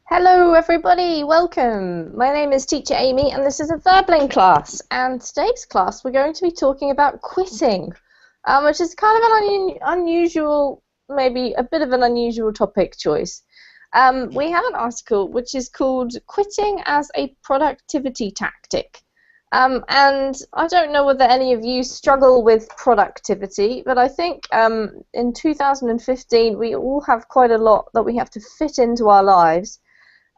Hello everybody, welcome. My name is Teacher Amy and this is a Verbling class, and today's class we're going to be talking about quitting, which is kind of an unusual, maybe a bit of an unusual topic choice. We have an article which is called Quitting as a Productivity Tactic. And I don't know whether any of you struggle with productivity, but I think in 2015 we all have quite a lot that we have to fit into our lives.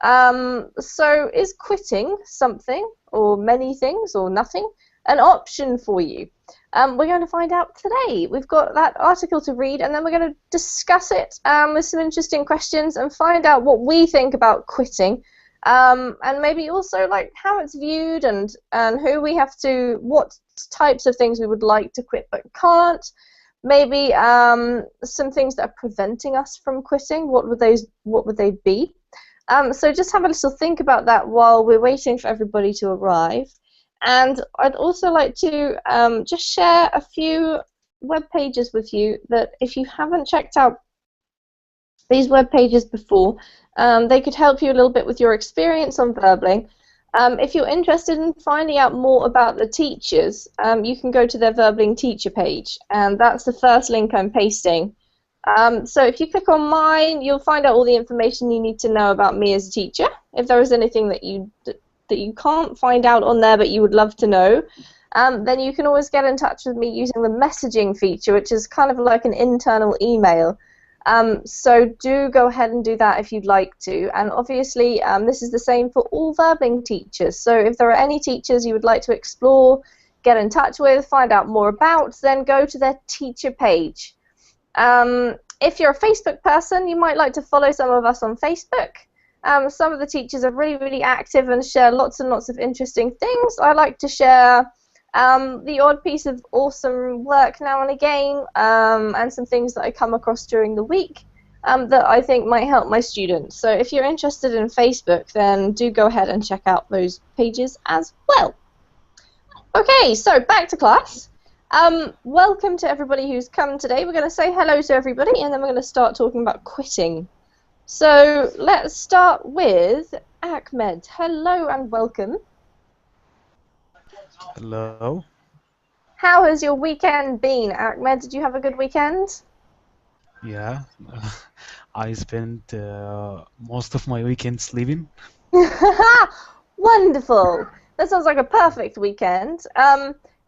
So is quitting something, or many things, or nothing, an option for you? We're going to find out today. We've got that article to read, and then we're going to discuss it with some interesting questions and find out what we think about quitting, and maybe also like how it's viewed and who we have to, what types of things we would like to quit but can't. Maybe some things that are preventing us from quitting. What would they be? So just have a little think about that while we're waiting for everybody to arrive. And I'd also like to just share a few web pages with you that if you haven't checked out these web pages before, they could help you a little bit with your experience on Verbling. If you're interested in finding out more about the teachers, you can go to their Verbling teacher page, and that's the first link I'm pasting. So if you click on mine, you'll find out all the information you need to know about me as a teacher. If there is anything that you can't find out on there but you would love to know, then you can always get in touch with me using the messaging feature, which is kind of like an internal email. So do go ahead and do that if you'd like to. And obviously this is the same for all Verbling teachers. So if there are any teachers you would like to explore, get in touch with, find out more about, then go to their teacher page. If you're a Facebook person, you might like to follow some of us on Facebook. Some of the teachers are really, really active and share lots and lots of interesting things. I like to share the odd piece of awesome work now and again, and some things that I come across during the week that I think might help my students. So if you're interested in Facebook, then do go ahead and check out those pages as well. Okay, so back to class. Welcome to everybody who's come today. We're going to say hello to everybody, and then we're going to start talking about quitting. So let's start with Ahmed. Hello and welcome. Hello. How has your weekend been, Ahmed? Did you have a good weekend? Yeah, I spent most of my weekend sleeping. Wonderful. That sounds like a perfect weekend.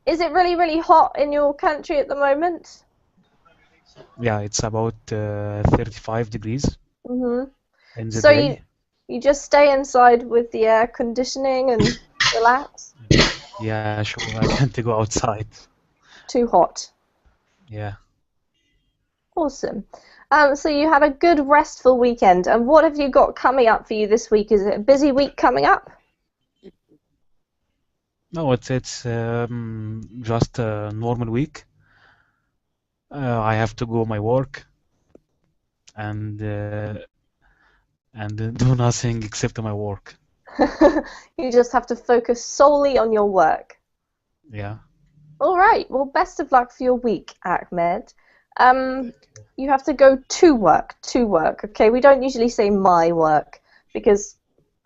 Is it really, really hot in your country at the moment? Yeah, it's about 35 degrees Mm-hmm. in the So day. you just stay inside with the air conditioning and relax? Yeah, sure, I can't go outside. Too hot. Yeah. Awesome. So you had a good restful weekend, and what have you got coming up for you this week? Is it a busy week coming up? No, it's just a normal week. I have to go my work and do nothing except my work. You just have to focus solely on your work. Yeah. All right. Well, best of luck for your week, Ahmed. You have to go to work. To work. Okay. We don't usually say my work because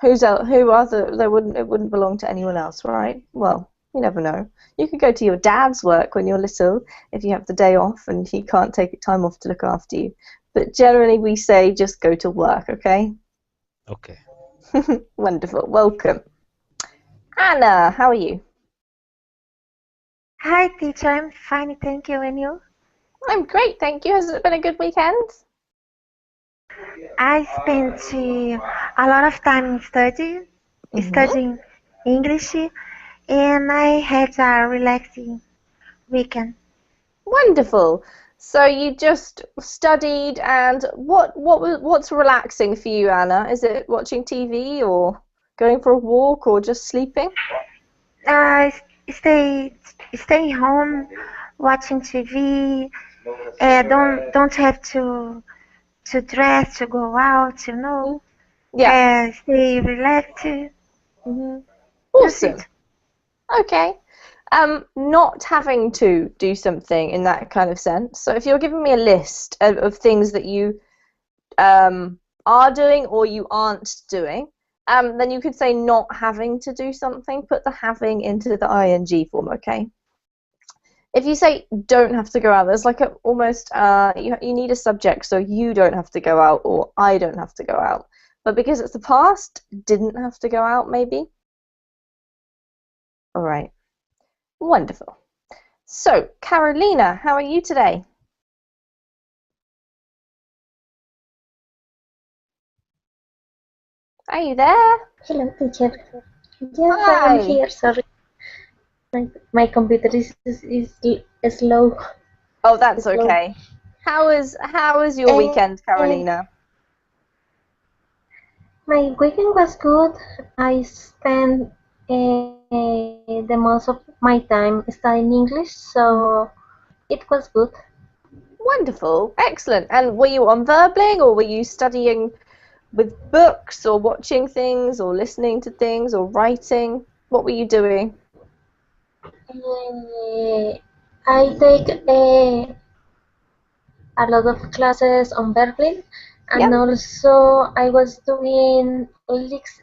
it wouldn't belong to anyone else, right? Well, you never know. You could go to your dad's work when you're little if you have the day off and he can't take time off to look after you. But generally we say just go to work, okay? Okay. Wonderful. Welcome. Anna, how are you? Hi, teacher. I'm fine, thank you. And you? I'm great, thank you. Has it been a good weekend? I spent a lot of time studying English, and I had a relaxing weekend. Wonderful. So you just studied, and what's relaxing for you, Anna? Is it watching TV or going for a walk or just sleeping? I stay home, watching TV. Don't have to dress to go out. Yeah. Stay relaxed. That's Awesome. it. Okay. Not having to do something in that kind of sense. So if you're giving me a list of things that you are doing or you aren't doing, then you could say not having to do something. Put the having into the ing form, okay? If you say don't have to go out, there's like almost you need a subject, so you don't have to go out or I don't have to go out. But because it's the past, didn't have to go out, maybe. All right, wonderful. So, Carolina, how are you today? Are you there? Hello, teacher. Yes, I Hi. am here. Sorry, my computer is slow. Oh, that's Slow. okay. How is your weekend, Carolina? My weekend was good. I spent the most of my time studying English, so it was good. Wonderful, excellent. And were you on Verbling, or were you studying with books, or watching things, or listening to things, or writing? What were you doing? I take a lot of classes on Berlin, and Yep. also I was doing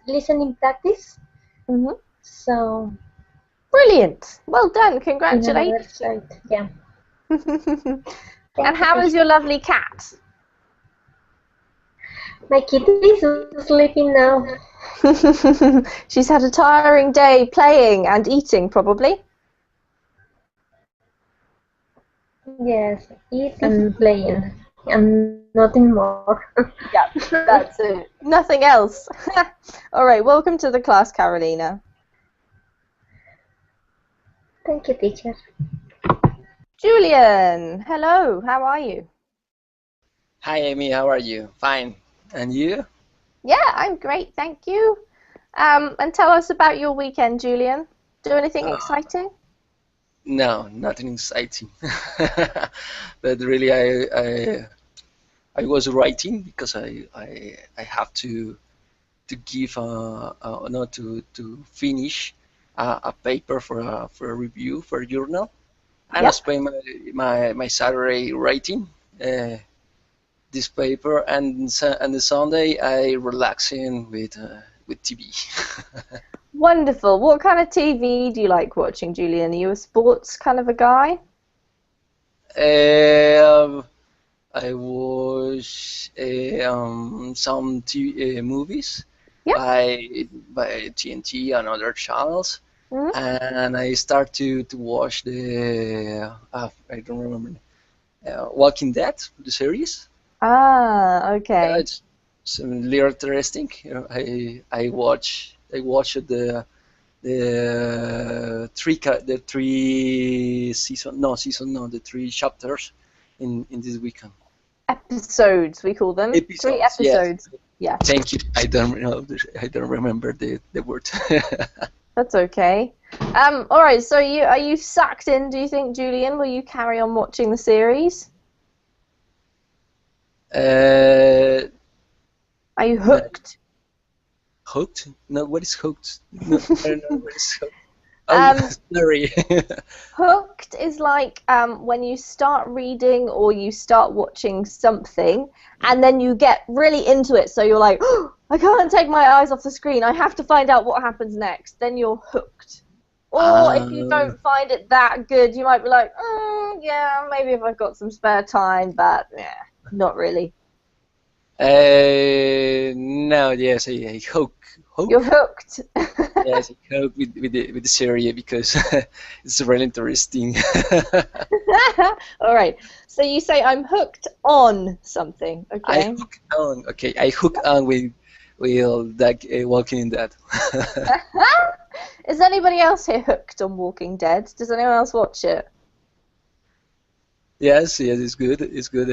listening practice. Mm-hmm. So Brilliant. Well done. in Congratulations. another slide, yeah. And Thank you, how is teacher. your lovely cat? My kitty is sleeping now. She's had a tiring day playing and eating, probably. Yes, eat and playing, and nothing more. Yeah, that's it. Nothing else. All right, welcome to the class, Carolina. Thank you, teacher. Julian, hello, how are you? Hi Amy, how are you? Fine. And you? Yeah, I'm great, thank you. And tell us about your weekend, Julian. Do anything exciting? No, nothing exciting. But really, I was writing because I have to give no to finish a paper for a review for a journal, and I Yep. spent my Saturday writing this paper, and the Sunday I relaxing with TV. Wonderful. What kind of TV do you like watching, Julian? Are you a sports kind of a guy? Um, I watch some movies Yep. by TNT and other channels, Hmm. and I start to watch the I don't remember Walking Dead, the series. Ah, okay. It's a little interesting. I watched the three the three chapters in this weekend. Episodes, we call them. 3 Episodes, yes. episodes. Yeah, Thank you. I don't remember the word. that's okay. All right, so are you sucked in, do you think, Julian? Will you carry on watching the series? uh, Are you no, hooked? hooked? No, what is hooked? No, I don't know what is hooked. Oh, Um, sorry. Hooked is like when you start reading or you start watching something and then you get really into it, so you're like, oh, I can't take my eyes off the screen, I have to find out what happens next. Then you're hooked. Or if you Um, don't find it that good, you might be like, yeah, maybe if I've got some spare time, but yeah, not really. no, yes, I hook. You're hooked. Yes, I hook with the series because it's really interesting. All right. So you say I'm hooked on something, I okay? hook on. Okay, I hook on with that Walking in Dead. Is anybody else here hooked on Walking Dead? Does anyone else watch it? Yes, yes, it's good. It's good.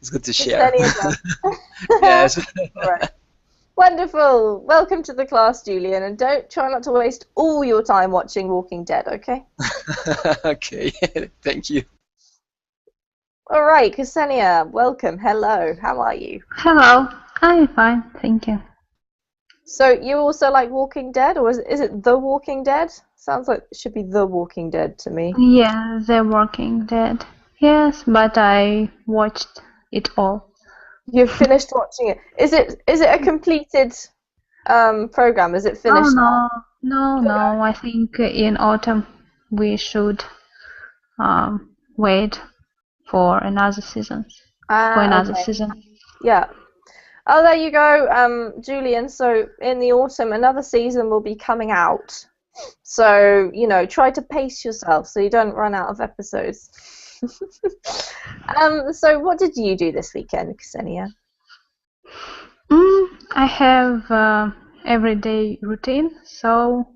It's good to Just share. any of them. Yes. All right. Wonderful. Welcome to the class, Julian, and don't try not to waste all your time watching Walking Dead, okay? Okay. Thank you. All right, Ksenia, welcome. Hello. How are you? Hello, I'm fine, thank you. So you also like Walking Dead, or is it The Walking Dead? Sounds like it should be The Walking Dead to me. Yeah, The Walking Dead. Yes, but I watched it all. You've finished watching it. Is it a completed program? Is it Oh finished now? no. I think in autumn we should wait for another season. Okay. Yeah. Oh, there you go, Julian. So in the autumn, another season will be coming out. So, try to pace yourself so you don't run out of episodes. So what did you do this weekend, Ksenia? I have everyday routine, so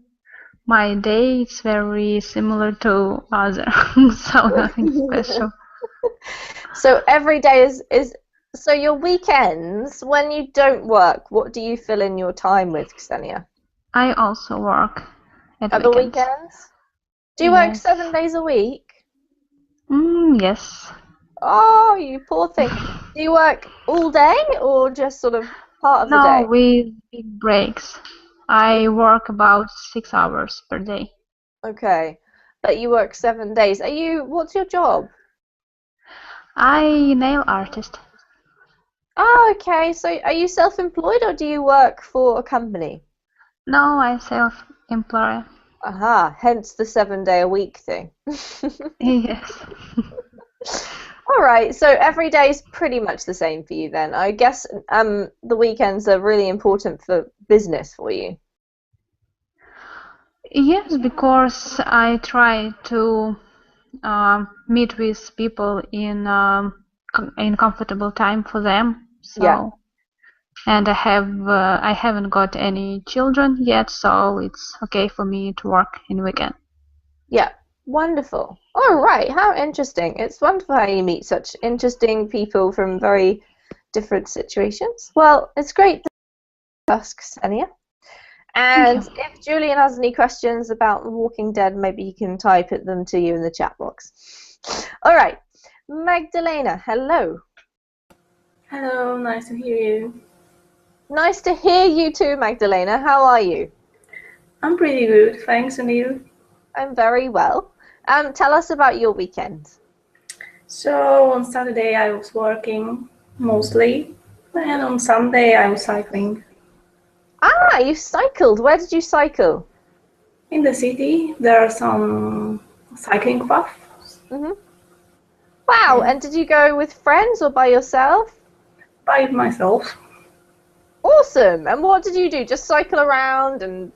my day is very similar to other, so nothing special. So every day is so your weekends, when you don't work, what do you fill in your time with, Ksenia? I also work at At the weekends. weekends? Do you work Yes. 7 days a week? Yes. Oh, you poor thing. Do you work all day or just sort of part of the No, day? with big breaks. I work about 6 hours per day. Okay. But you work 7 days. What's your job? I nail artist. Oh, okay. So are you self-employed or do you work for a company? No, I self-employed. Aha, hence the 7-day-a-week thing. Yes. All right, so every day is pretty much the same for you then. I guess the weekends are really important for business for you. Yes, because I try to meet with people in comfortable time for them. So, Yeah. and I haven't got any children yet, so it's okay for me to work in weekend. Yeah, wonderful. All right, how interesting. It's wonderful how you meet such interesting people from very different situations. Well, it's great to ask Ksenia. And Thank you. if Julian has any questions about The Walking Dead, maybe he can type them to you in the chat box. All right, Magdalena, hello. Hello, nice to hear you. Nice to hear you too, Magdalena. How are you? I'm pretty good, thanks, and you? I'm very well. Tell us about your weekend. So, on Saturday I was working, mostly, and on Sunday I was cycling. Ah, you cycled. Where did you cycle? In the city, there are some cycling paths. Mm-hmm. Wow, Yeah. and did you go with friends or by yourself? By myself. Awesome. And what did you do? Just cycle around and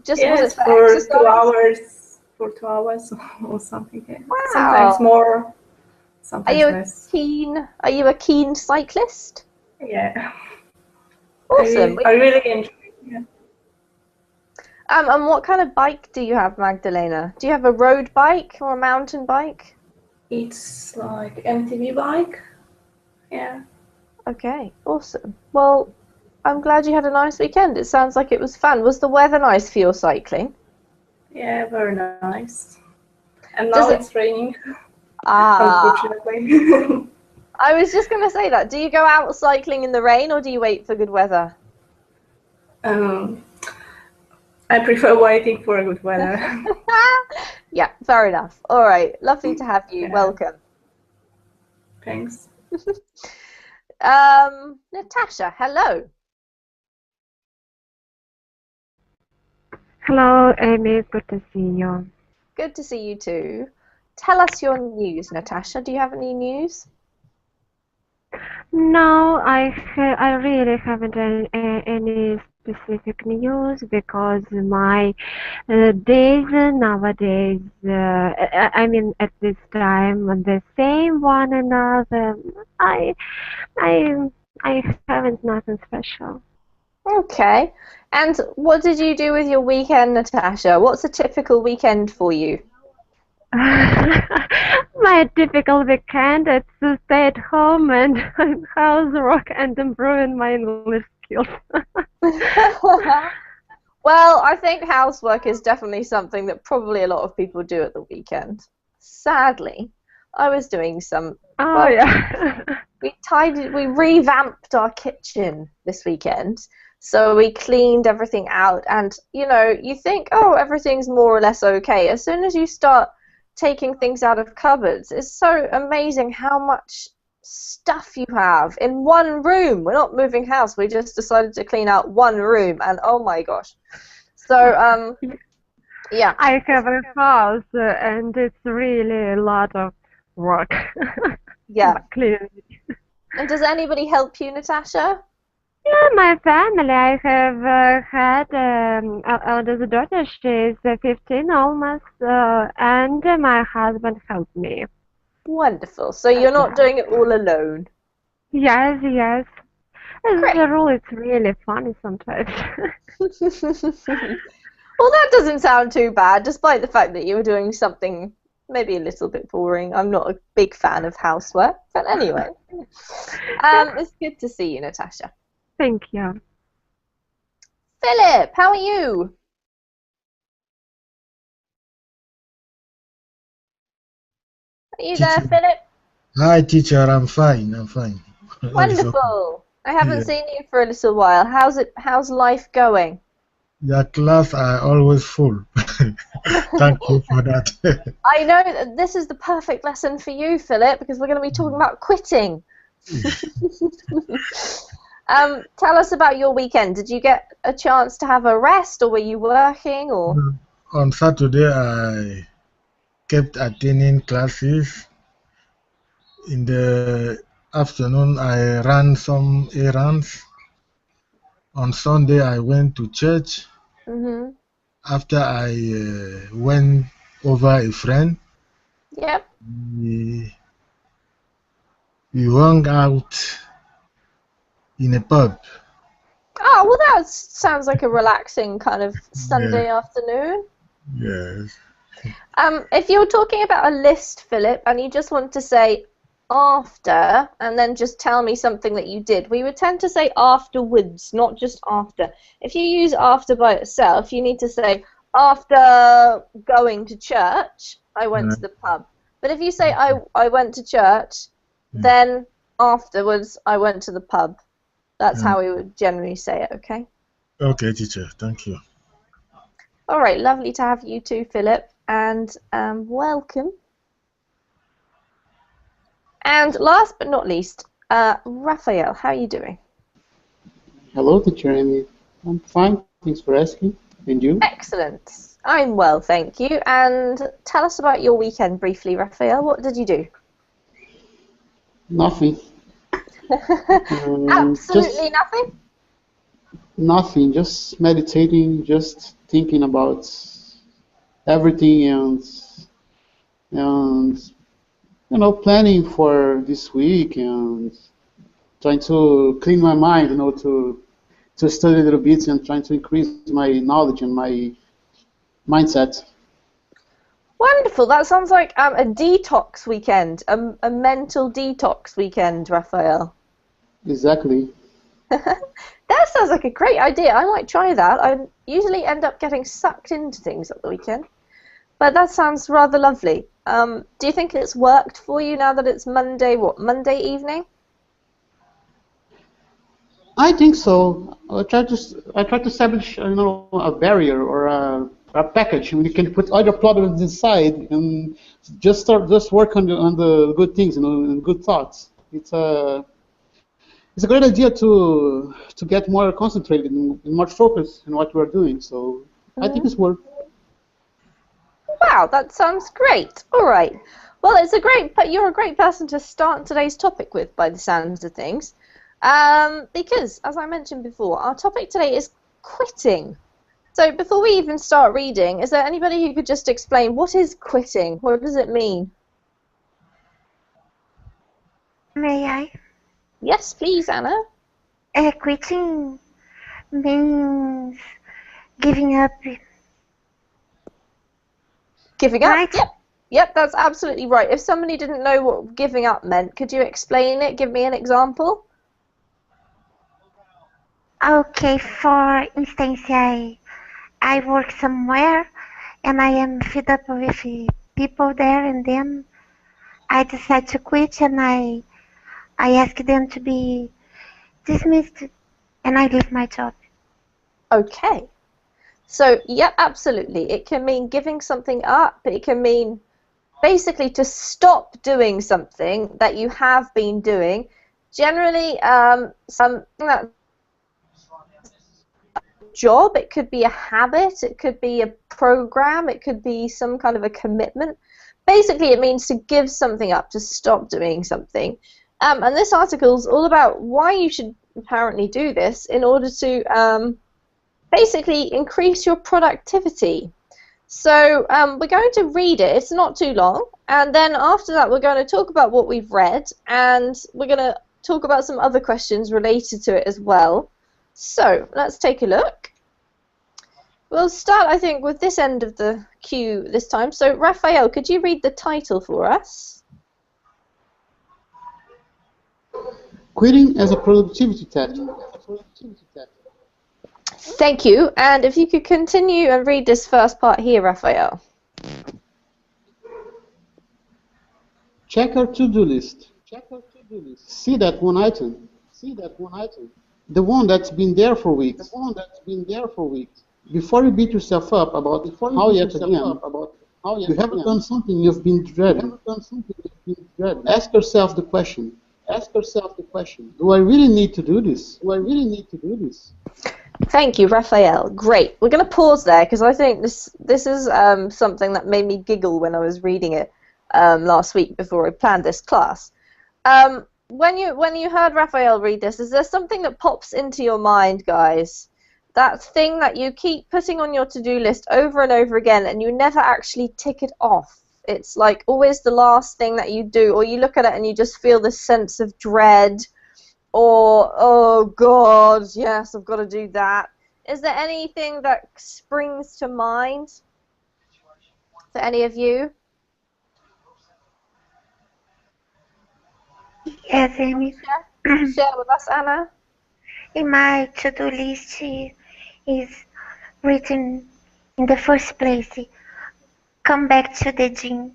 was Yes, it for for 2 exercise? hours. For 2 hours or something. Yeah. Wow. Sometimes more, sometimes less. Are you a keen cyclist? Yeah. Awesome. I really enjoy it. Yeah. And what kind of bike do you have, Magdalena? Do you have a road bike or a mountain bike? It's like MTB bike. Yeah. Okay, awesome. Well, I'm glad you had a nice weekend. It sounds like it was fun. Was the weather nice for your cycling? Yeah, very nice. And now it's raining, unfortunately. I was just going to say that. Do you go out cycling in the rain or do you wait for good weather? I prefer waiting for good weather. Yeah, fair enough. All right, lovely to have you. Yeah. Welcome. Thanks. Natasha, hello. Hello, Amy. Good to see you. Good to see you too. Tell us your news, Natasha. Do you have any news? No, I really haven't any specific news because my days nowadays, I mean at this time, the same one another. I I haven't nothing special. Okay. And what did you do with your weekend, Natasha? What's a typical weekend for you? My typical weekend is to stay at home and housework and improving my English skills. Well, I think housework is definitely something that probably a lot of people do at the weekend. Sadly, I was doing some. Oh, yeah. We revamped our kitchen this weekend. So we cleaned everything out, and you think, oh, everything's more or less okay. As soon as you start taking things out of cupboards, it's so amazing how much stuff you have in one room. We're not moving house. We just decided to clean out one room, and oh my gosh. So, yeah. I have a house, and it's really a lot of work. Yeah. Clearly. And does anybody help you, Natasha? Yeah, my family. I have had eldest daughter. She's 15 almost, and my husband helped me. Wonderful. So you're not doing it all alone. Yes, yes. As Great. a rule, it's really funny sometimes. Well, that doesn't sound too bad, despite the fact that you were doing something maybe a little bit boring. I'm not a big fan of housework, but anyway. It's good to see you, Natasha. Thank you. Philip, how are you? Are you there, Philip? Hi, teacher. I'm fine. I'm fine. Wonderful. I haven't Yeah. seen you for a little while. How's life going? Your class are always full. Thank you for that. I know that this is the perfect lesson for you, Philip, because we're going to be talking about quitting. Tell us about your weekend. Did you get a chance to have a rest, or were you working? Or On Saturday, I kept attending classes. In the afternoon, I ran some errands. On Sunday, I went to church. Mhm. After I went over a friend, Yep. we hung out in a pub. Oh, well, that sounds like a relaxing kind of Sunday afternoon. Yes. If you're talking about a list, Philip, and you just want to say after, and then just tell me something that you did, we would tend to say afterwards, not just after. If you use after by itself, you need to say after going to church, I went to the pub. But if you say I went to church, then afterwards I went to the pub. That's how we would generally say it, okay? Okay, teacher. Thank you. All right, lovely to have you too, Philip, and welcome. And last but not least, Raphael, how are you doing? Hello, teacher Amy. I'm fine. Thanks for asking. And you? Excellent. I'm well, thank you. And tell us about your weekend briefly, Raphael. What did you do? Nothing. Absolutely nothing? Nothing. Just meditating, just thinking about everything and planning for this week and trying to clean my mind, to study a little bit and trying to increase my knowledge and my mindset. Wonderful. That sounds like a detox weekend, a mental detox weekend, Raphael. Exactly. That sounds like a great idea. I might try that. I usually end up getting sucked into things at the weekend. But that sounds rather lovely. Do you think it's worked for you now that it's Monday evening? I think so. I try to establish, a barrier or a package. I mean, you can put all your problems inside and just work on the good things, and good thoughts. It's a great idea to get more concentrated and more focused in what you are doing. So I think it's worth. Wow, that sounds great. All right. Well, you're a great person to start today's topic with, by the sounds of things. Because, as I mentioned before, our topic today is quitting. So before we even start reading, is there anybody who could just explain what is quitting? What does it mean? May I? Yes, please, Anna. Quitting means giving up. Giving up? Right. Yep, that's absolutely right. If somebody didn't know what giving up meant, could you explain it? Give me an example. Okay, for instance, I work somewhere and I am fed up with people there, and then I decide to quit and I ask them to be dismissed and I leave my job. Okay. So, yeah, absolutely. It can mean giving something up. It can mean basically to stop doing something that you have been doing. Generally, something that job, it could be a habit, it could be a program, it could be some kind of a commitment. Basically, it means to give something up, to stop doing something. And this article is all about why you should apparently do this in order to basically increase your productivity. So we're going to read it. It's not too long. And then after that, we're going to talk about what we've read, and we're going to talk about some other questions related to it as well. So let's take a look. We'll start, I think, with this end of the queue this time. So, Raphael, could you read the title for us? Quitting as a productivity tactic. Thank you. And if you could continue and read this first part here, Raphael. Check our to-do list. See that one item. The one that's been there for weeks. Before you beat yourself up about how yet again you haven't done something you've been dreading. Ask yourself the question. Do I really need to do this? Thank you, Raphael. Great. We're going to pause there because I think this is something that made me giggle when I was reading it last week before I planned this class. When you heard Raphael read this, is there something that pops into your mind, guys? That thing that you keep putting on your to-do list over and over again and you never actually tick it off. It's like always the last thing that you do, or you look at it and you just feel this sense of dread, or, oh God, yes, I've got to do that. Is there anything that springs to mind for any of you? Yes, Amy. Share with us, Anna. In my to-do list is written in the first place, come back to the gym.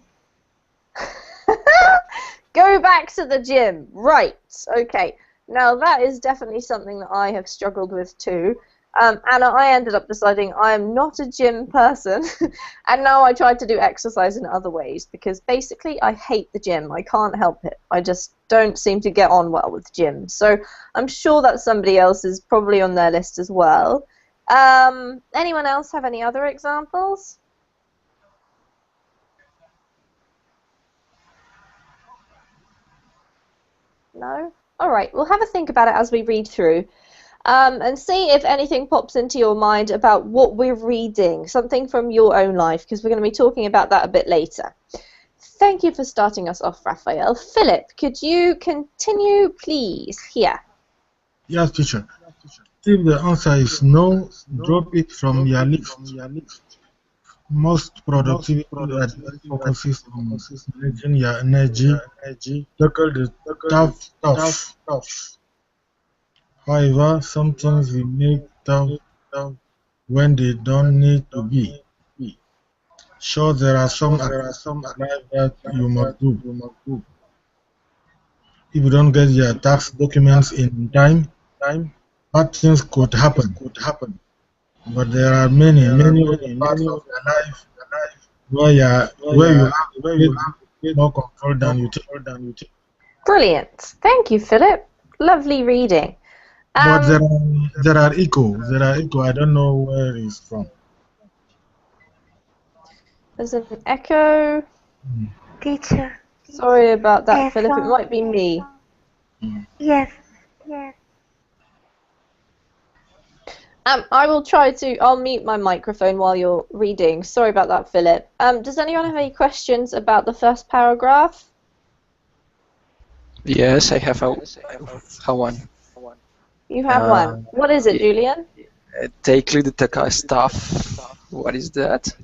Go back to the gym. Right. Okay. Now that is definitely something that I have struggled with too. Anna, I ended up deciding I am not a gym person, and now I try to do exercise in other ways because basically I hate the gym. I can't help it. I just don't seem to get on well with gym. So I'm sure that somebody else is probably on their list as well. Anyone else have any other examples? No? All right, we'll have a think about it as we read through. And see if anything pops into your mind about what we're reading, something from your own life, because we're going to be talking about that a bit later. Thank you for starting us off, Raphael. Philip, could you continue, please? Here. Yes, teacher. If the answer is no, drop it from your list. Most productivity advice focuses on managing your energy, tackle the tough stuff. However, some things we make tough when they don't need to be. Sure, there are some activities in life that you must do. If you don't get your tax documents in time, bad things could happen. But there are many other parts of your life where you have more control than you think. Brilliant. Thank you, Philip. Lovely reading. But there are echo. I don't know where it's from. There's an echo. Teacher. Sorry about that, Yes, Philip. It might be me. Yes. I'll mute my microphone while you're reading. Sorry about that, Philip. Does anyone have any questions about the first paragraph? Yes, I have one. You have one. What is it, Julian? Take the taka stuff. What is that?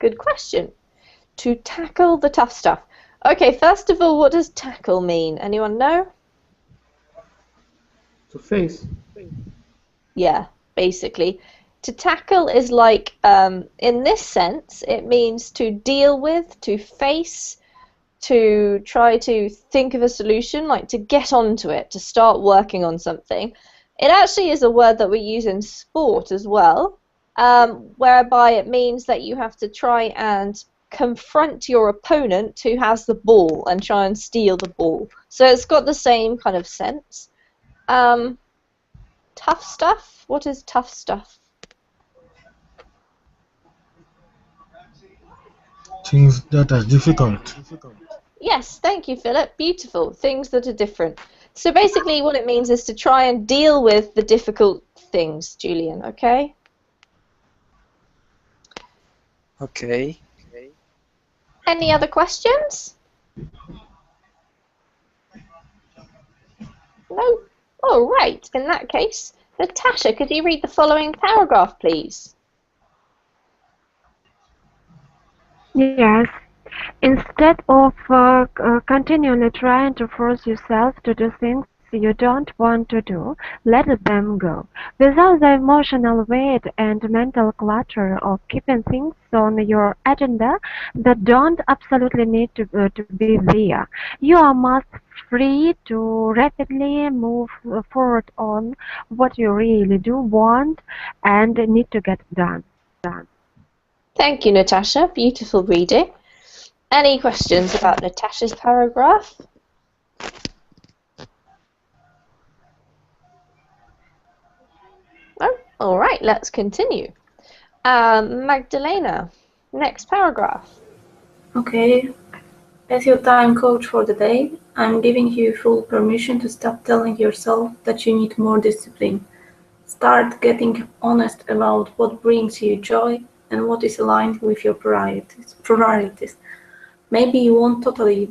Good question. To tackle the tough stuff. Okay, first of all, what does tackle mean? Anyone know? To face. Yeah, basically. To tackle is like, in this sense, it means to deal with, to face, to try to think of a solution, like to get onto it, to start working on something. It actually is a word that we use in sport as well, whereby it means that you have to try and confront your opponent who has the ball and try and steal the ball. So it's got the same kind of sense. Tough stuff? What is tough stuff? Things that are difficult. Yes, thank you, Philip. Beautiful. Things that are different. So basically what it means is to try and deal with the difficult things, Julian, okay? Okay. Any other questions? No? All right. In that case, Natasha, could you read the following paragraph, please? Yes. Instead of continually trying to force yourself to do things you don't want to do, let them go. Without the emotional weight and mental clutter of keeping things on your agenda that don't absolutely need to be there, you are most free to rapidly move forward on what you really do want and need to get done. Thank you, Natasha. Beautiful reading. Any questions about Natasha's paragraph? Oh, all right, let's continue. Magdalena, next paragraph. Okay. As your time coach for the day, I'm giving you full permission to stop telling yourself that you need more discipline. Start getting honest about what brings you joy and what is aligned with your priorities. Maybe you won't totally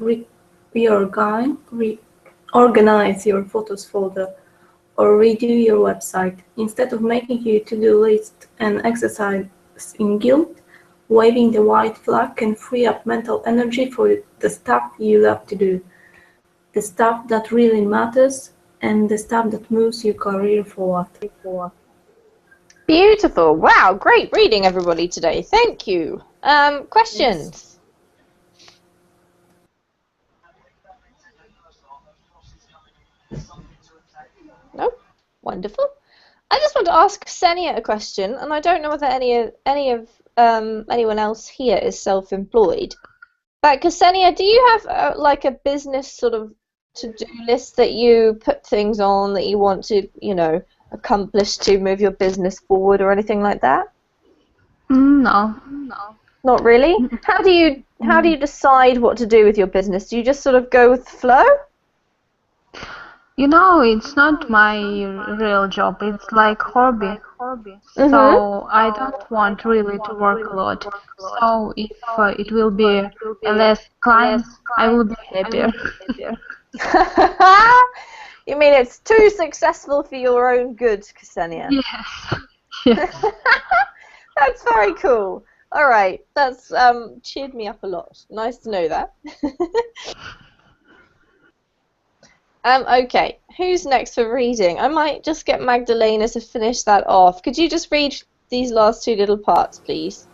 reorganize your photos folder or redo your website. Instead of making your to-do list an exercise in guilt, waving the white flag can free up mental energy for the stuff you love to do, the stuff that really matters, and the stuff that moves your career forward. Beautiful. Wow, great reading, everybody, today. Thank you. Questions? No? Wonderful. I just want to ask Ksenia a question, and I don't know whether anyone else here is self-employed. But Ksenia, do you have like a business sort of to-do list that you put things on that you want to, accomplish to move your business forward or anything like that? No. Not really? How do you decide what to do with your business? Do you just sort of go with the flow? It's not my real job. It's like hobby. So I don't want really to work a lot. So if it will be less clients, I will be happier. You mean it's too successful for your own good, Ksenia? Yes. That's very cool. All right, that's cheered me up a lot. Nice to know that. Okay, who's next for reading? I might just get Magdalena to finish that off. Could you just read these last two little parts, please?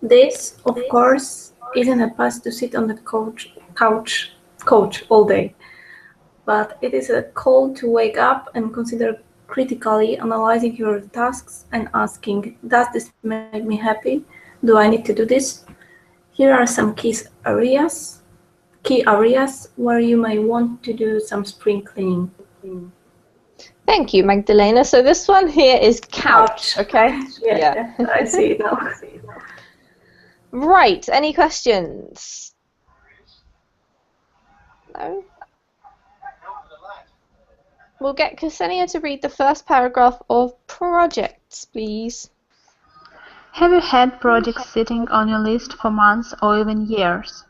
This, of course, isn't a pass to sit on the couch all day, but it is a call to wake up and consider critically analyzing your tasks and asking, does this make me happy? Do I need to do this? Here are some key areas where you may want to do some spring cleaning. Thank you, Magdalena. So this one here is couch, okay? Yeah. I see it now. Right, any questions? No? We'll get Ksenia to read the first paragraph of projects, please. Have you had projects sitting on your list for months or even years?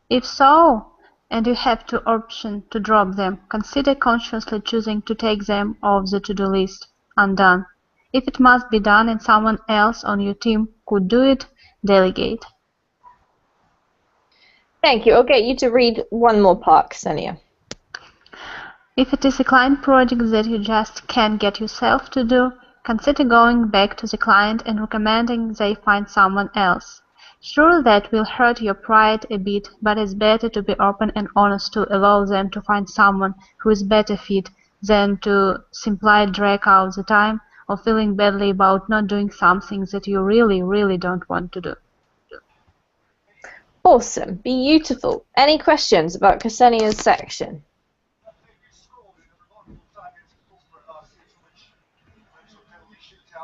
If so, and you have the option to drop them, consider consciously choosing to take them off the to-do list, undone. If it must be done and someone else on your team could do it, delegate. Thank you. I'll get you to read one more part, Ksenia. If it is a client project that you just can't get yourself to do, consider going back to the client and recommending they find someone else. Sure, that will hurt your pride a bit, but it's better to be open and honest to allow them to find someone who is better fit than to simply drag out the time or feeling badly about not doing something that you really, really don't want to do. Awesome, beautiful. Any questions about Ksenia's section?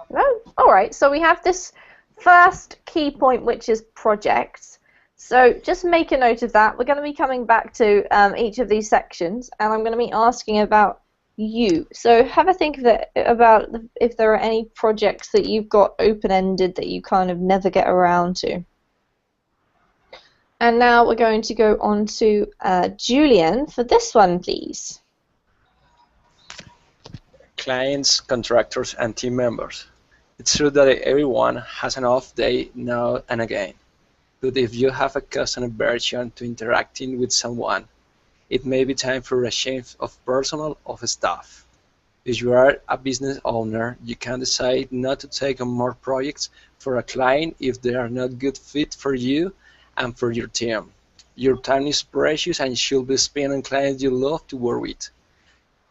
No? Alright, so we have this first key point, which is projects. So just make a note of that. We're going to be coming back to each of these sections, and I'm going to be asking about you. So have a think about if there are any projects that you've got open-ended that you kind of never get around to. And now we're going to go on to Julian for this one, please. Clients, contractors, and team members. It's true that everyone has an off day now and again. But if you have a custom aversion to interacting with someone, it may be time for a change of personnel of staff. If you are a business owner, you can decide not to take on more projects for a client if they are not good fit for you and for your team. Your time is precious and should be spent on clients you love to work with.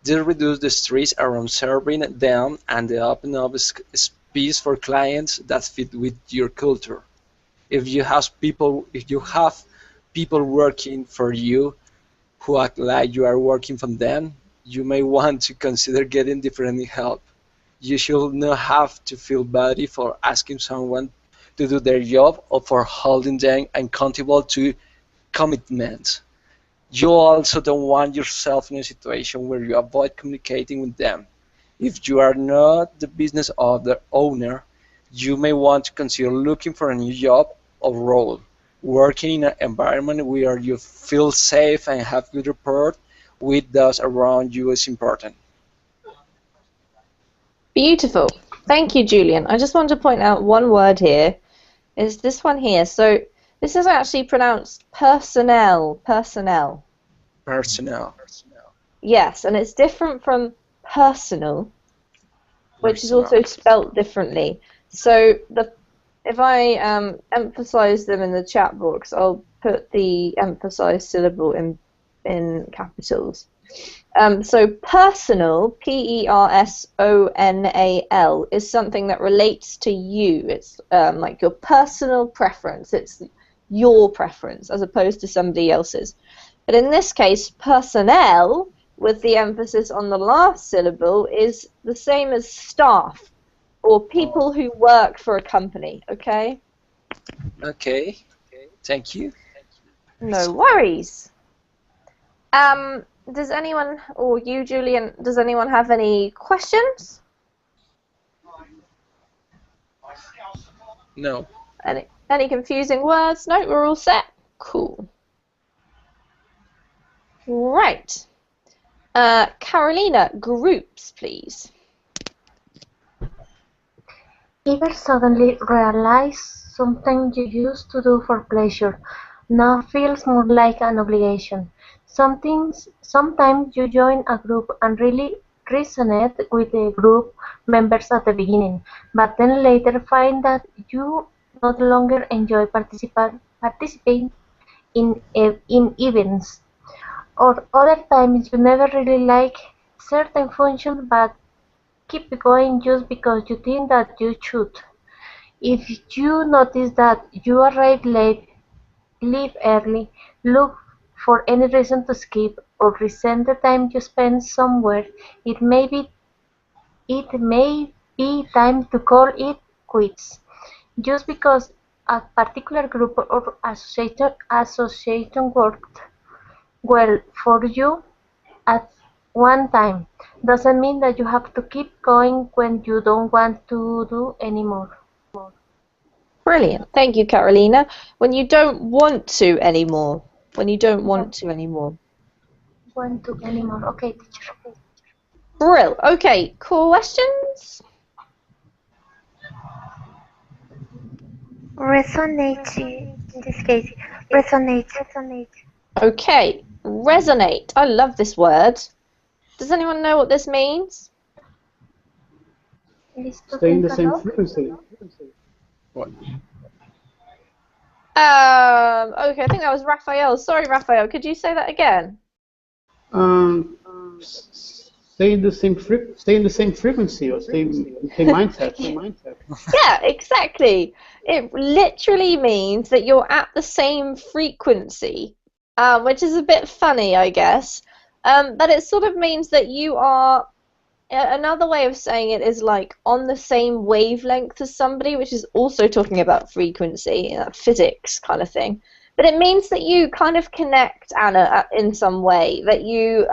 This reduces the stress around serving them and the open up space for clients that fit with your culture. If you have people working for you who act like you are working for them, you may want to consider getting different help. You should not have to feel bad for asking someone to do their job or for holding them accountable to commitments. You also don't want yourself in a situation where you avoid communicating with them. If you are not the business owner, you may want to consider looking for a new job or role. Working in an environment where you feel safe and have good rapport with those around you is important. Beautiful. Thank you, Julian. I just want to point out one word here. Is this one here. So this is actually pronounced personnel. Personnel. Personnel. Yes, and it's different from personal, which is also spelt differently. So if I emphasize them in the chat box, I'll put the emphasized syllable in capitals. So personal, P-E-R-S-O-N-A-L, is something that relates to you. It's like your personal preference. It's your preference as opposed to somebody else's. But in this case, personnel, with the emphasis on the last syllable, is the same as staff or people who work for a company, okay? Okay, thank you. No worries. Does anyone, or you, Julian, does anyone have any questions? No. Any confusing words? No, we're all set? Cool. Right. Carolina, groups, please. Ever suddenly realize something you used to do for pleasure now feels more like an obligation. Sometimes you join a group and really resonate with the group members at the beginning, but then later find that you no longer enjoy participating in events. Or other times you never really like certain functions but keep going just because you think that you should. If you notice that you arrive late, leave early, look for any reason to skip, or resent the time you spend somewhere, it may be time to call it quits. Just because a particular group or association worked well for you at one time doesn't mean that you have to keep going when you don't want to do anymore. Brilliant. Thank you, Carolina. When you don't want to anymore. When you don't want to anymore. Want to anymore. Okay, teacher. Brill. Okay, questions? Resonate in this case. Resonate. Okay, resonate. I love this word. Does anyone know what this means? Stay in the same frequency. What? Okay, I think that was Raphael. Sorry, Raphael. Could you say that again? stay in the same frequency or stay in the same mindset. Yeah, exactly. It literally means that you're at the same frequency, which is a bit funny, I guess. But it sort of means that you are. Another way of saying it is like on the same wavelength as somebody, which is also talking about frequency, physics kind of thing. But it means that you kind of connect, Anna, in some way, that you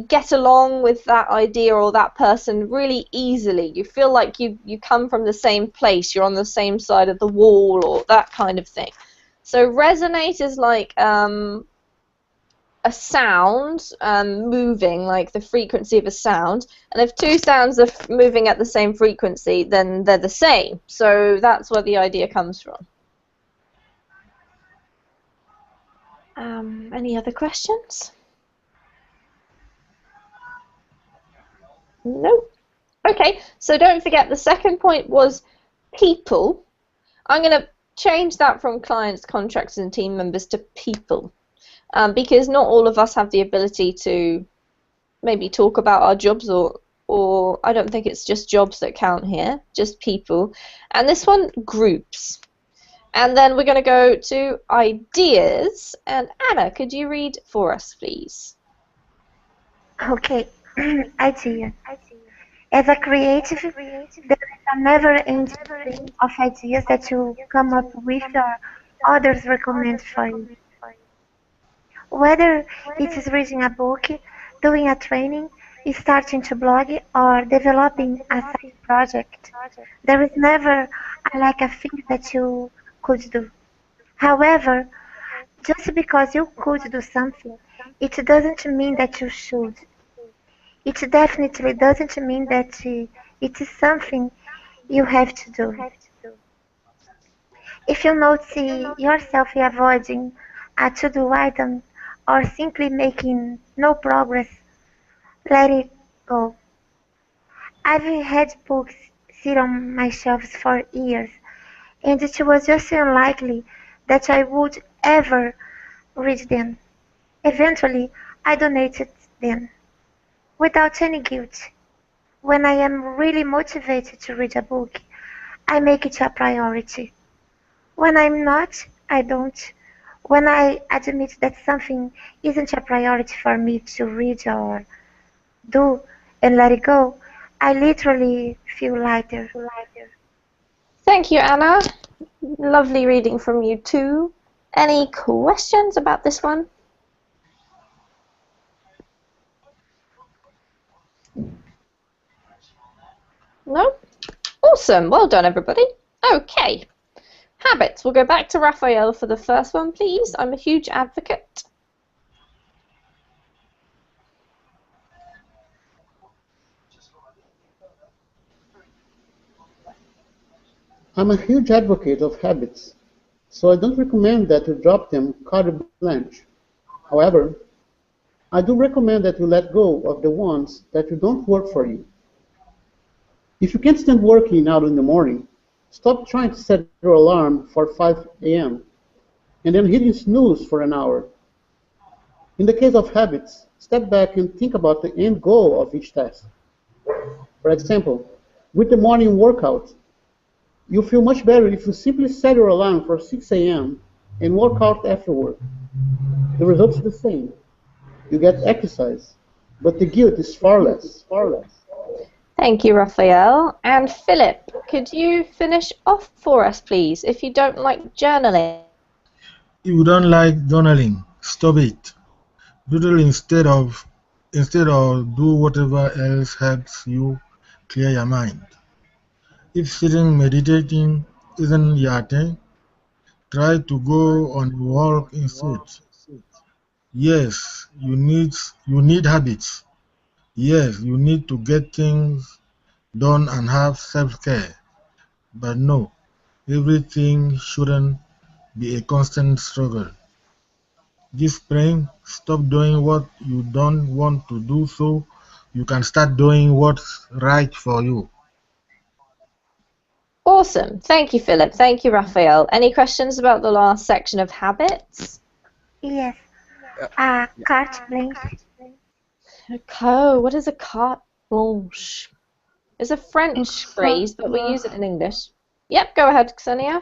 get along with that idea or that person really easily. You feel like you come from the same place, you're on the same side of the wall, or that kind of thing. So resonate is like a sound moving, like the frequency of a sound, and if two sounds are moving at the same frequency, then they're the same. So that's where the idea comes from. Any other questions? No. Okay, so don't forget the second point was people. I'm going to change that from clients, contractors, and team members to people. Because not all of us have the ability to maybe talk about our jobs, or I don't think it's just jobs that count here, just people. And this one, groups. And then we're going to go to ideas. And Anna, could you read for us, please? Okay, ideas. As a creative, there is a never-ending stream of ideas that you come up with or others recommend for you. Whether it is reading a book, doing a training, starting to blog, or developing a side project, there is never a lack of things that you could do. However, just because you could do something, it doesn't mean that you should. It definitely doesn't mean that it is something you have to do. If you notice yourself avoiding a to-do item or simply making no progress, let it go. I've had books sit on my shelves for years, and it was just unlikely that I would ever read them. Eventually, I donated them, without any guilt. When I am really motivated to read a book, I make it a priority. When I'm not, I don't. When I admit that something isn't a priority for me to read or do and let it go, I literally feel lighter. Thank you, Anna. Lovely reading from you too. Any questions about this one? No? Awesome. Well done, everybody. Okay. Habits. We'll go back to Raphael for the first one, please. I'm a huge advocate. I'm a huge advocate of habits, so I don't recommend that you drop them carte blanche. However, I do recommend that you let go of the ones that don't work for you. If you can't stand working out in the morning, stop trying to set your alarm for 5 a.m. and then hitting snooze for an hour. In the case of habits, step back and think about the end goal of each task. For example, with the morning workout, you'll feel much better if you simply set your alarm for 6 a.m. and work out afterward. The result is the same. You get exercise, but the guilt is far less. Thank you, Raphael. And Philip, could you finish off for us, please, if you don't like journaling? If you don't like journaling, stop it. Doodle instead of do whatever else helps you clear your mind. If sitting meditating isn't your thing, try to go on a walk instead. Yes, you need habits. Yes, you need to get things done and have self-care. But no, everything shouldn't be a constant struggle. This spring, stop doing what you don't want to do so you can start doing what's right for you. Awesome. Thank you, Philip. Thank you, Raphael. Any questions about the last section of habits? Yes, Yeah. carte blanche. What is a carte blanche? It's a French It's phrase, but we yeah. use it in English. Yep, go ahead, Ksenia.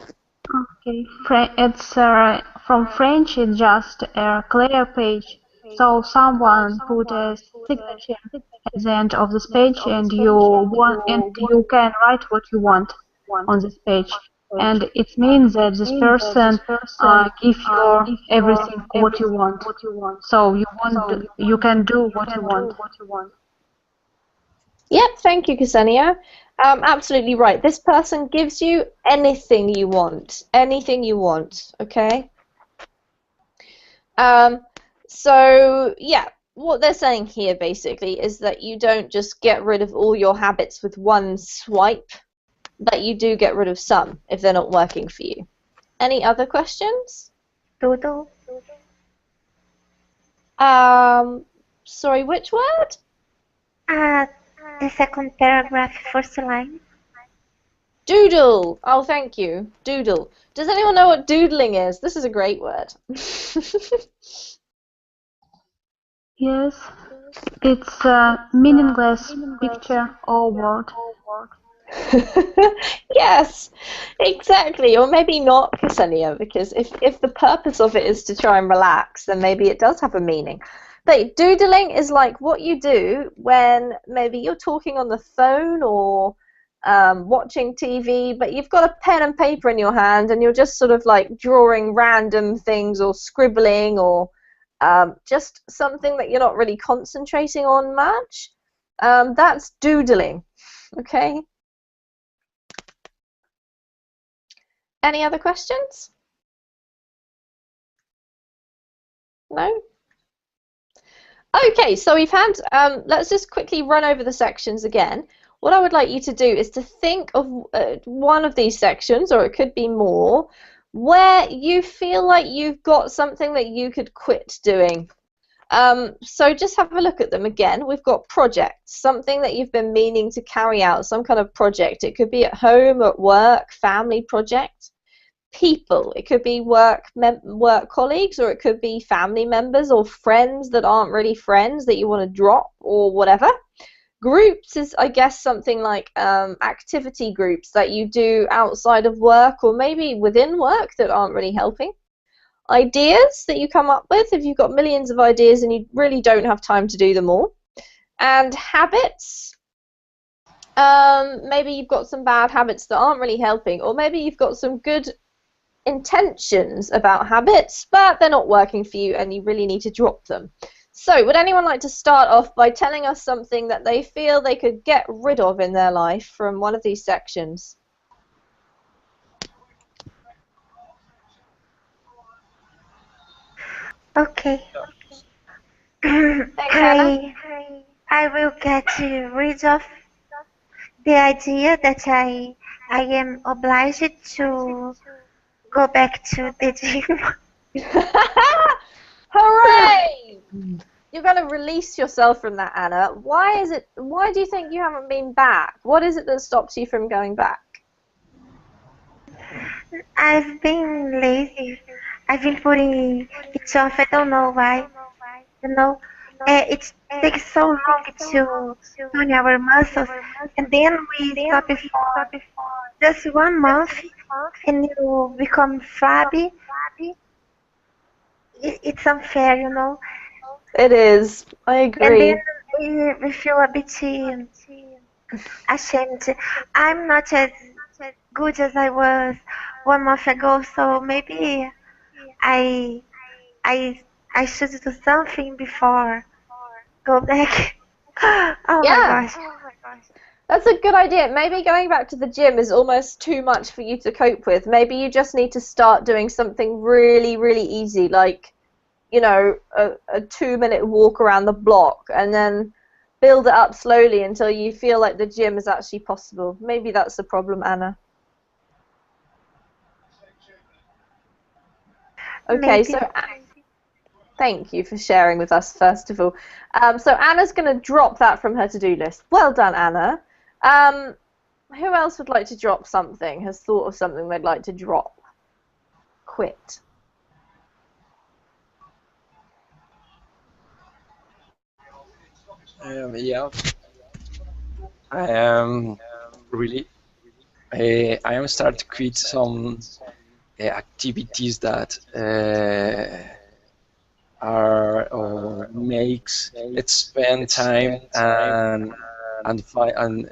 Okay, it's from French. It's just a clear page. So someone put a signature at the end of this page, and you can write what you want on this page. And it means that this person give you everything what you want. So you can do what you want. Yep, thank you, Ksenia. Absolutely right. This person gives you anything you want. Anything you want, okay? So, yeah, what they're saying here basically is that you don't just get rid of all your habits with one swipe, that you do get rid of some if they're not working for you. Any other questions? Doodle. Sorry, which word? The second paragraph, first line. Doodle. Oh, thank you. Doodle. Does anyone know what doodling is? This is a great word. Yes, it's a meaningless picture or word. Yes, exactly. Or maybe not, Ksenia, because if the purpose of it is to try and relax, then maybe it does have a meaning. But doodling is like what you do when maybe you're talking on the phone or watching TV, but you've got a pen and paper in your hand and you're just sort of like drawing random things or scribbling or just something that you're not really concentrating on much. That's doodling, okay? Any other questions? No? Okay, so we've had, let's just quickly run over the sections again. What I would like you to do is to think of one of these sections, or it could be more, where you feel like you've got something that you could quit doing. So just have a look at them again. We've got projects, something that you've been meaning to carry out, some kind of project. It could be at home, at work, family project. People, it could be work colleagues, or it could be family members or friends that aren't really friends that you want to drop or whatever. Groups is, I guess, something like activity groups that you do outside of work or maybe within work that aren't really helping. Ideas that you come up with if you've got millions of ideas and you really don't have time to do them all. And habits, maybe you've got some bad habits that aren't really helping, or maybe you've got some good intentions about habits, but they're not working for you and you really need to drop them. So would anyone like to start off by telling us something that they feel they could get rid of in their life from one of these sections? Okay. Thanks, Anna. I will get rid of the idea that I am obliged to go back to the gym. Hooray! You've got to release yourself from that, Anna. Why do you think you haven't been back? What is it that stops you from going back? I've been lazy. I've been putting it off. I don't know why. You know, it takes so long to tone our muscles, and then we stop it for just 1 month, and you become flabby. It's unfair, you know. It is. I And then agree. we feel a bit ashamed. I'm not as good as I was 1 month ago, so maybe I I I should do something before go back. Oh my Yeah. gosh. That's a good idea. Maybe going back to the gym is almost too much for you to cope with. Maybe you just need to start doing something really, really easy, like, you know, a 2-minute walk around the block, and then build it up slowly until you feel like the gym is actually possible. Maybe that's the problem, Anna. Okay, Maybe. so thank you for sharing with us, first of all. So Anna's going to drop that from her to-do list. Well done, Anna. Who else would like to drop something, has thought of something they'd like to drop? Quit. Yeah, I am really. I am start to quit some activities that are or makes it spend time and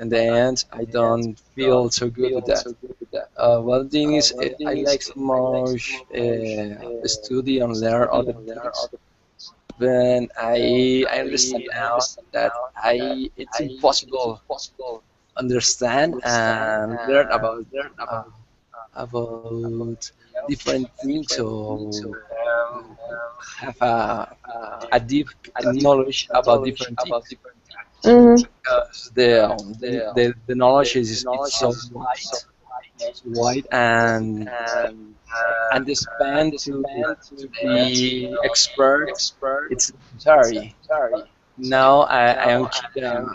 in the end I don't feel so good with that. Well, the thing is, I like so much study and learn other things. When I understand now that I it's impossible understand and learn uh, about different things or have a deep knowledge about different things Mhm. because the knowledge is it's so wide and the span to be expert it's necessary. Now I am keeping a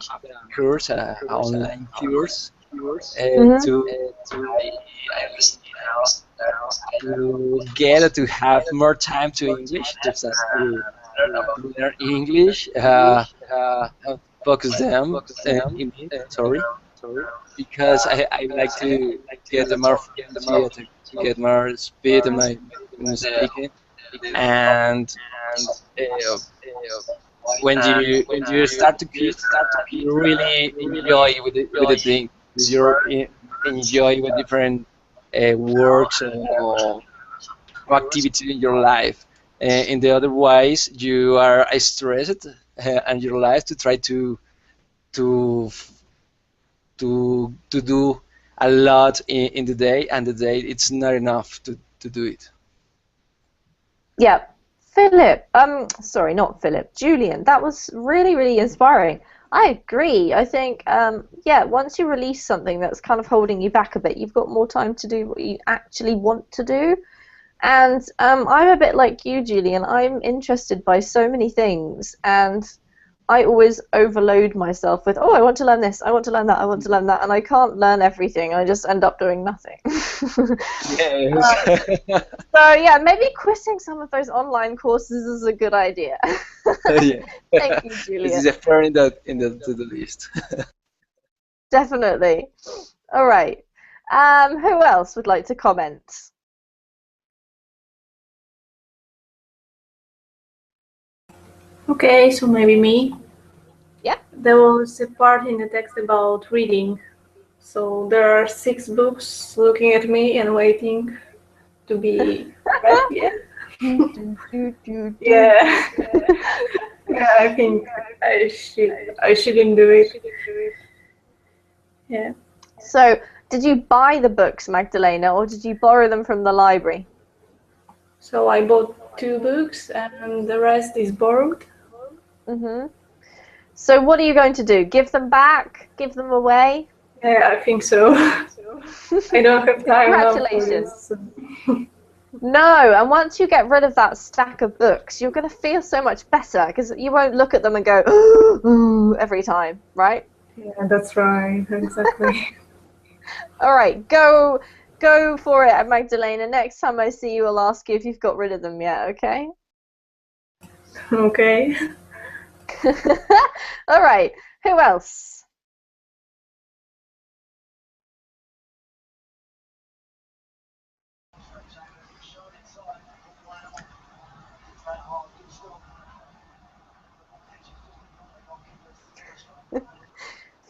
course, a online course Mhm. to I understand now to get to have more time to English to learn English focus them in it sorry because I like to get more fluency to get more speed in my in speaking and uh, when you start to quit you really enjoy with the thing you enjoy with different works or activity in your life. In the otherwise, you are stressed and your life to try to to do a lot in the day, and the day it's not enough to do it. Yeah. Philip, sorry, not Philip, Julian, that was really, really inspiring. I agree. I think, yeah, once you release something that's kind of holding you back a bit, you've got more time to do what you actually want to do. And I'm a bit like you, Julian. I'm interested by so many things, and I always overload myself with, oh, I want to learn this, I want to learn that, I want to learn that, and I can't learn everything. I just end up doing nothing. Yes. So yeah, maybe quitting some of those online courses is a good idea. Yeah. Thank you, This is Julian. a fair in the to the list. Definitely. All right. Who else would like to comment? Okay, so maybe me. Yeah. There was a part in the text about reading. So there are 6 books looking at me and waiting to be read. Yeah. Yeah. Yeah, I think I shouldn't do it. Yeah. So, did you buy the books, Magdalena, or did you borrow them from the library? So I bought 2 books and the rest is borrowed. Mhm. So, what are you going to do? Give them back? Give them away? Yeah, I think so. I don't have time now for Congratulations. this. No, and once you get rid of that stack of books, you're going to feel so much better because you won't look at them and go, ooh, every time, right? Yeah, that's right. Exactly. All right, go for it, Magdalena. Next time I see you, I'll ask you if you've got rid of them yet, okay? Okay. All right, who else?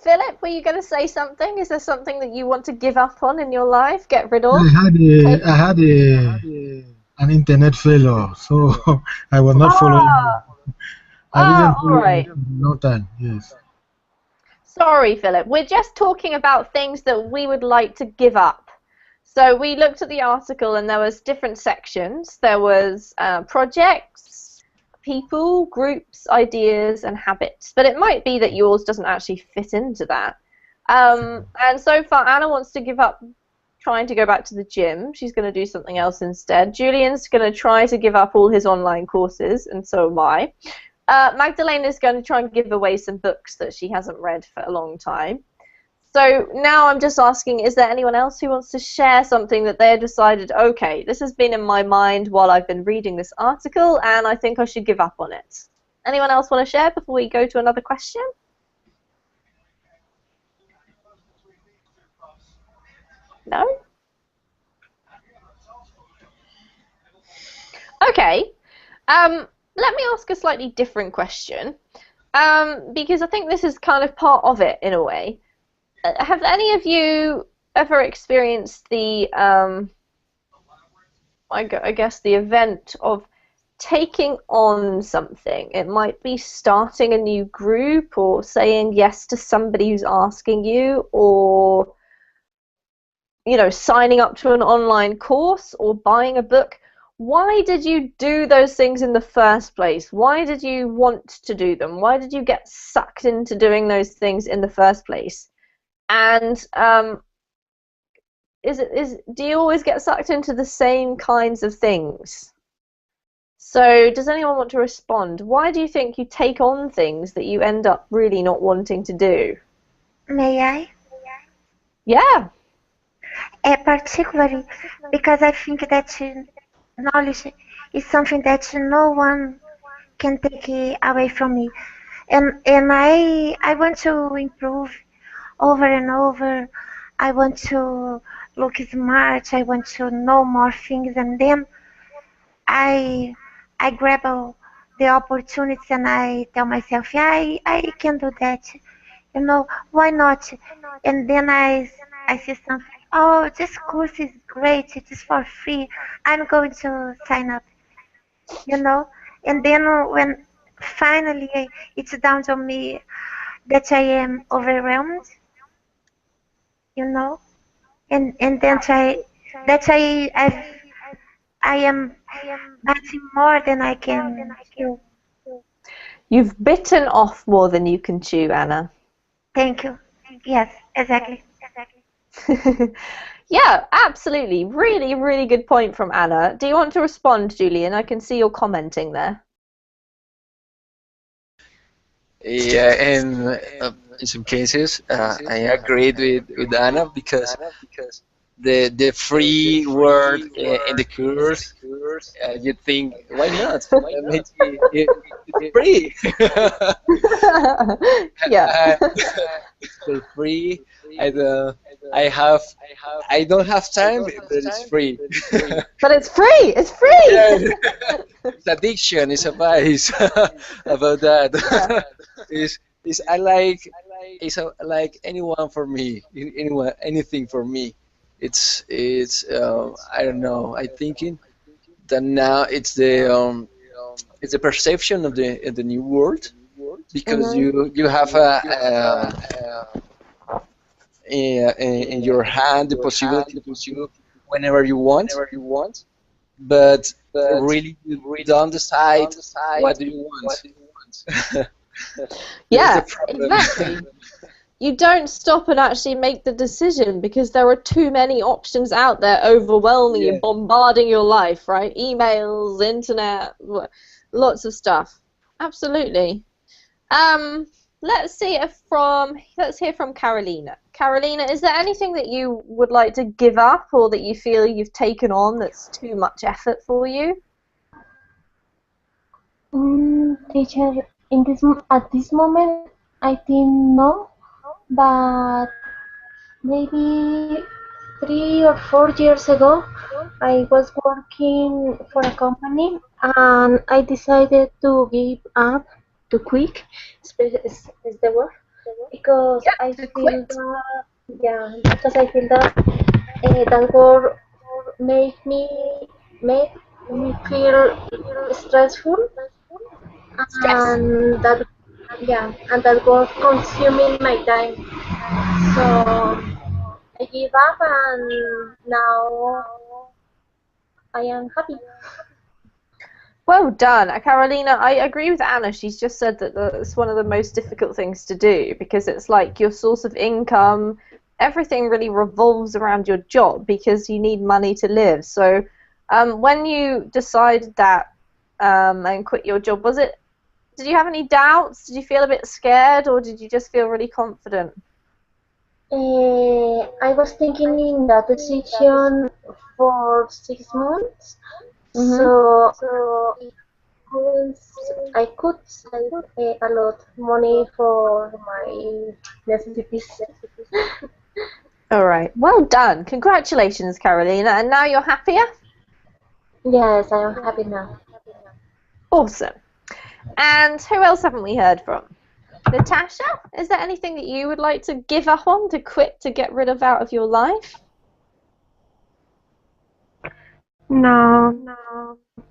Philip, were you going to say something? Is there something that you want to give up on in your life, get rid of? Take... I had an internet failure, so I was not following you. Ah, I didn't all follow you right. for a long time. Yes. Sorry, Philip. We're just talking about things that we would like to give up. So we looked at the article and there was different sections. There was projects, people, groups, ideas, and habits. But it might be that yours doesn't actually fit into that. And so far, Anna wants to give up trying to go back to the gym. She's going to do something else instead. Julian's going to try to give up all his online courses, and so am I. Magdalena is going to try and give away some books that she hasn't read for a long time. So now I'm just asking, is there anyone else who wants to share something that they decided, okay, this has been in my mind while I've been reading this article, and I think I should give up on it? Anyone else want to share before we go to another question? No? Okay. Let me ask a slightly different question, because I think this is kind of part of it in a way. Have any of you ever experienced the, I guess, the event of taking on something? It might be starting a new group, or saying yes to somebody who's asking you, or signing up to an online course, or buying a book. Why did you do those things in the first place? Why did you want to do them? Why did you get sucked into doing those things in the first place? And do you always get sucked into the same kinds of things? So does anyone want to respond? Why do you think you take on things that you end up really not wanting to do? May I? Yeah. Particularly because I think that knowledge is something that no one can take away from me, and I want to improve over and over. I want to look smart. I want to know more things, and then I grab the opportunities and I tell myself, yeah, I can do that. Why not? And then I see something. Oh, this course is great. It is for free. I'm going to sign up. And then when finally it's down to me that I am overwhelmed, you know, and then I am batting more than I can chew. You've bitten off more than you can chew, Anna. Thank you. Yes, exactly. Yeah, absolutely. Really, really good point from Anna. Do you want to respond, Julian? I can see you're commenting there. Yeah, and in some cases, I agreed with Anna because the free word in the course, you think, why not? Maybe it's free. Yeah. It's free. I I don't have time, but it's free. But it's free. It's free. Yeah. It's addiction. It's a vice about that. Yeah. Is I like like anyone for me, anyone, anything for me. It's I don't know. I thinking that now it's the perception of the new world, because you have in your hand the possibility to do whenever you want, but really you don't decide what do you want. That's Yeah, the problem. exactly. You don't stop and actually make the decision because there are too many options out there overwhelming you, Yeah. bombarding your life, right? Emails, internet, lots of stuff. Absolutely. Let's hear from Carolina. Carolina, is there anything that you would like to give up or that you feel you've taken on that's too much effort for you? Teacher, at this moment, I think no, but maybe 3 or 4 years ago, I was working for a company and I decided to give up too quick, is the word, because Yeah, I to feel quit. that, yeah, because I feel that that work made me made me feel stressful, Stress. and that was consuming my time. So I gave up and now I am happy. Well done. Carolina, I agree with Anna. She's just said that it's one of the most difficult things to do because it's like your source of income, everything really revolves around your job because you need money to live. So when you decided that and quit your job, did you have any doubts? Did you feel a bit scared or did you just feel really confident? I was thinking in that decision for 6 months. Mm-hmm. So I could save a lot money for my necessities. All right. Well done. Congratulations, Carolina. And now you're happier? Yes, I am happy now. Awesome. And who else haven't we heard from? Natasha, is there anything that you would like to give up on, to quit, to get rid of out of your life? No,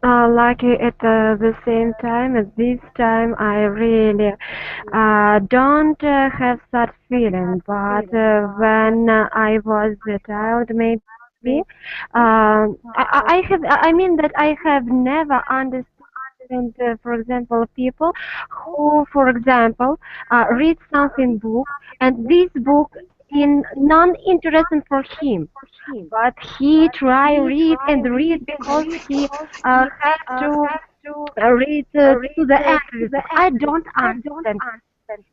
like at the same time, at this time, I really don't have that feeling. But when I was a child, maybe, I mean that I have never understood. For example, people who, for example, read something book, and this book in non-interesting for him, but he try read and read because he have to read to the end of this book. I don't understand.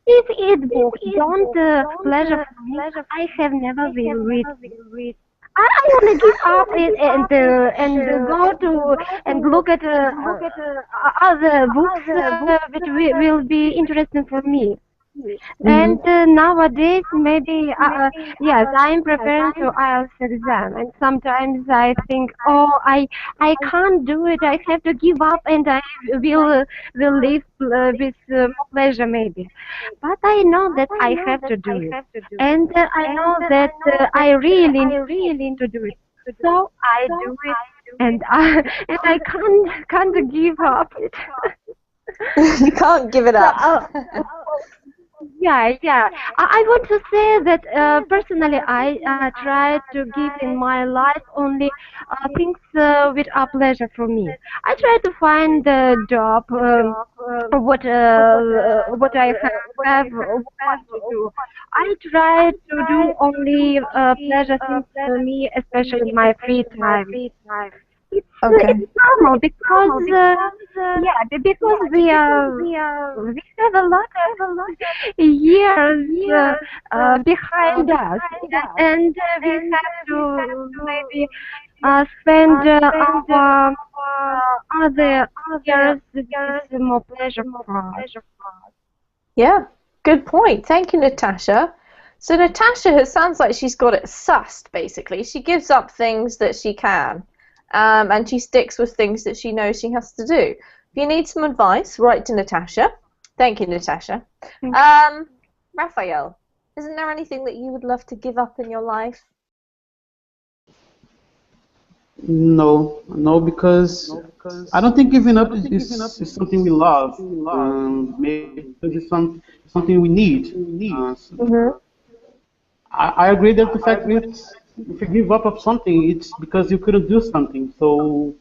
If it book don't pleasure for me, I have never will read. I want to give up and go to and look at other books which will be interesting for me. And nowadays, maybe, yes, I'm preparing to IELTS exam, and sometimes I think, oh, I can't do it. I have to give up, and I will live with more pleasure, maybe. But I know that I have to do it, and I know that I really need to do it. So I do it, and I can't give up it. You can't give it up. Yeah. I want to say that personally, I try to give in my life only things which are pleasure for me. I try to find a job, what I have want to do. I try to do only pleasure things for me, especially in my free time. Okay. It's normal because because we have a lot of years behind us, and we have to maybe spend our other years with more pleasure for us. Yeah, good point. Thank you, Natasha. So Natasha, it sounds like she's got it sussed, basically. She gives up things that she can, and she sticks with things that she knows she has to do. If you need some advice, write to Natasha. Thank you, Natasha. Raphael, isn't there anything that you would love to give up in your life? No, because I don't think giving up is something we love. Maybe because it's something we need. I agree that the fact that if you give up of something, it's because you couldn't do something. So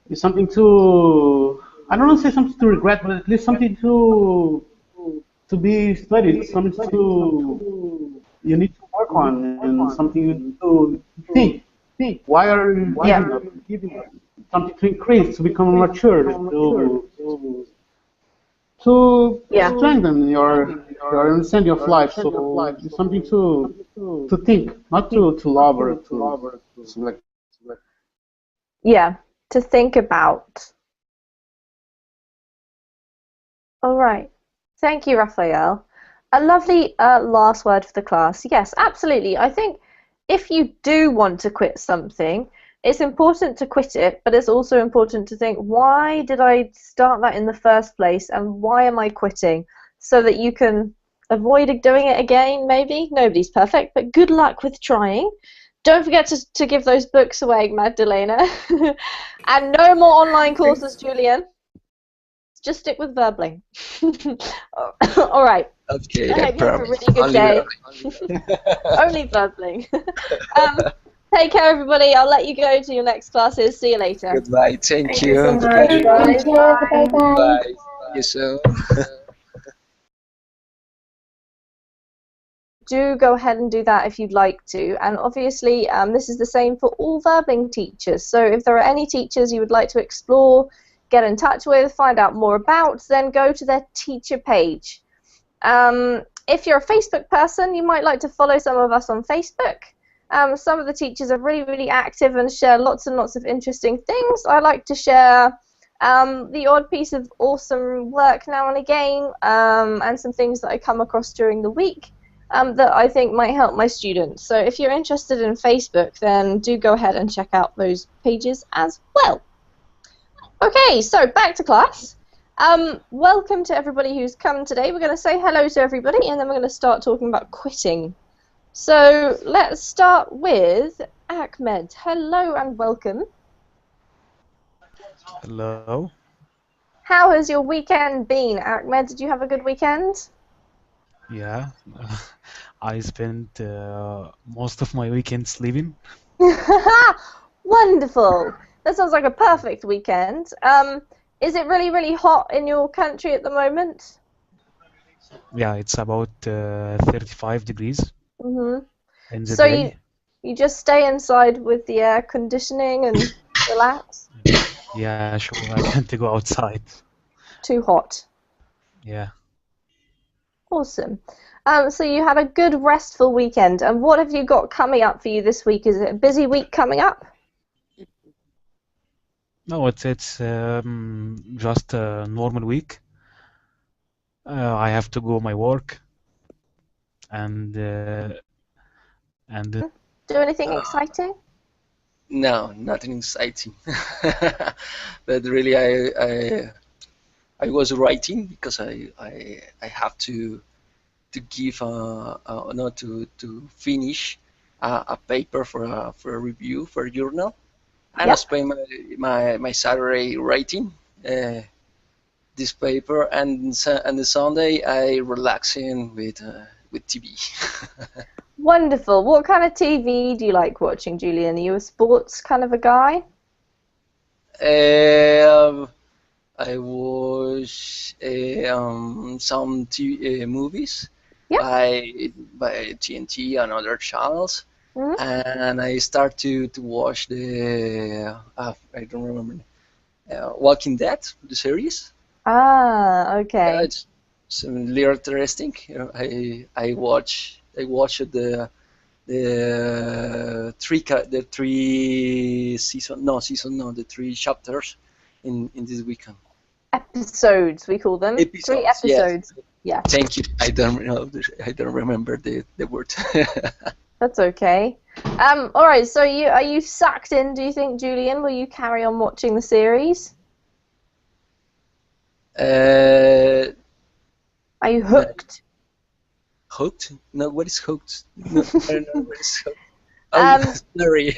it's something to, I don't want to say something to regret, but at least something to be studied, something to you need to work on, and something you need to think. Why are you giving up? Something to increase, to become mature, to strengthen your understanding of life. So it's something to think, not to love or to select. Yeah, to think about. All right. Thank you, Raphael. A lovely last word for the class. Yes, absolutely. I think if you do want to quit something, it's important to quit it, but it's also important to think, why did I start that in the first place, and why am I quitting? So that you can avoid doing it again, maybe. Nobody's perfect, but good luck with trying. Don't forget to give those books away, Magdalena. And no more online courses, Julian. Just stick with Verbling. All right. Okay, I hope you have a really good day. Only Verbling. Take care, everybody. I'll let you go to your next classes. See you later. Goodbye. Thank you. So much. Thank you. Bye bye. Bye. See you soon. Do go ahead and do that if you'd like to, and obviously this is the same for all Verbling teachers. So if there are any teachers you would like to explore, get in touch with, find out more about, then go to their teacher page. If you're a Facebook person, you might like to follow some of us on Facebook. Some of the teachers are really, really active and share lots and lots of interesting things. I like to share the odd piece of awesome work now and again, and some things that I come across during the week that I think might help my students. So if you're interested in Facebook, then do go ahead and check out those pages as well. Okay, so back to class. Welcome to everybody who's come today. We're going to say hello to everybody, and then we're going to start talking about quitting. So let's start with Ahmed. Hello and welcome. Hello. How has your weekend been, Ahmed? Did you have a good weekend? Yeah, I spent most of my weekend sleeping. Wonderful. That sounds like a perfect weekend. Is it really, really hot in your country at the moment? Yeah, it's about 35 degrees Mm-hmm. in the So day. you just stay inside with the air conditioning and relax? Yeah, sure, I can't go outside. Too hot. Yeah. Awesome. So you had a good restful weekend, and what have you got coming up for you this week? Is it a busy week coming up? No, it's just a normal week. I have to go my work and Do anything exciting? No, nothing exciting. But really, I was writing because I have to give not to finish a paper for a review for a journal, and I Yep. spend my Saturday writing this paper, and the Sunday I relaxing with TV. Wonderful. What kind of TV do you like watching, Julian? Are you a sports kind of a guy? I watch some movies Yep. by TNT and other channels, Mhm. and I start to watch the I don't remember Walking Dead, the series. Ah, okay. It's a little interesting. You know, I watched the three chapters in this weekend. Episodes, we call them. 3 Episodes, yes. episodes. Yeah, Thank you. I don't remember the word. that's okay. All right. So are you sucked in? Do you think, Julian? Will you carry on watching the series? Are you hooked? Hooked? No, what is hooked? No, I don't know what is hooked. Oh, sorry.